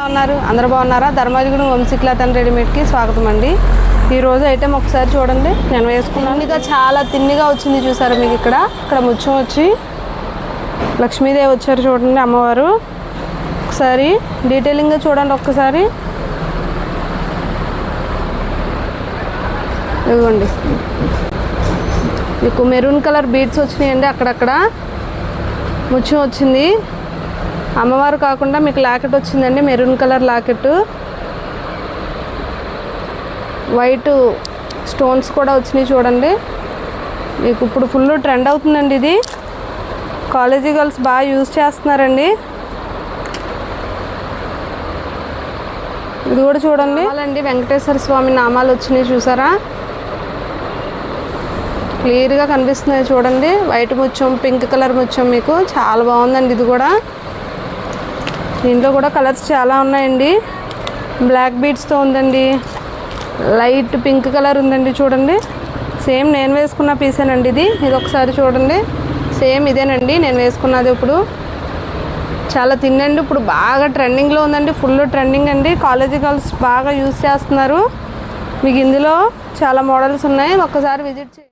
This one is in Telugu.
అందరూ బాగున్నారా? ధర్మాజిగూడెం వంశీ క్లాత్ అండ్ రెడీమేడ్కి స్వాగతం అండి. ఈరోజు ఐటెం ఒకసారి చూడండి. నేను వేసుకున్నాను. ఇక చాలా తిన్నిగా వచ్చింది చూసారా మీకు. ఇక్కడ ముత్యం వచ్చి లక్ష్మీదేవి వచ్చారు చూడండి, అమ్మవారు. ఒకసారి డీటెయిలింగ్గా చూడండి ఒక్కసారి. ఇదిగోండి, మీకు మెరూన్ కలర్ బీడ్స్ వచ్చినాయండి. అక్కడక్కడ ముత్యం వచ్చింది. అమ్మవారు కాకుండా మీకు లాకెట్ వచ్చిందండి, maroon colour locket. White stones కూడా వచ్చినాయి చూడండి. మీకు ఇప్పుడు ఫుల్ ట్రెండ్ అవుతుందండి ఇది. కాలేజీ గర్ల్స్ బాగా యూజ్ చేస్తున్నారండి. ఇది కూడా చూడండి. నామాలండి, వెంకటేశ్వర స్వామి నామాలు వచ్చినాయి చూసారా, క్లియర్గా కనిపిస్తున్నాయి చూడండి. వైట్ ముత్యం, పింక్ కలర్ ముత్యం, మీకు చాలా బాగుందండి. ఇది కూడా దీంట్లో కూడా కలర్స్ చాలా ఉన్నాయండి. బ్లాక్ బీడ్స్తో ఉందండి, లైట్ పింక్ కలర్ ఉందండి చూడండి. సేమ్ నేను వేసుకున్న పీసేనండి ఇది. ఒకసారి చూడండి, సేమ్ ఇదేనండి నేను వేసుకున్నది. ఇప్పుడు చాలా తిన్నండి, ఇప్పుడు బాగా ట్రెండింగ్లో ఉందండి, ఫుల్ ట్రెండింగ్ అండి. కాలేజీ గర్ల్స్ బాగా యూజ్ చేస్తున్నారు. మీకు ఇందులో చాలా మోడల్స్ ఉన్నాయి, ఒక్కసారి విజిట్ చేయండి.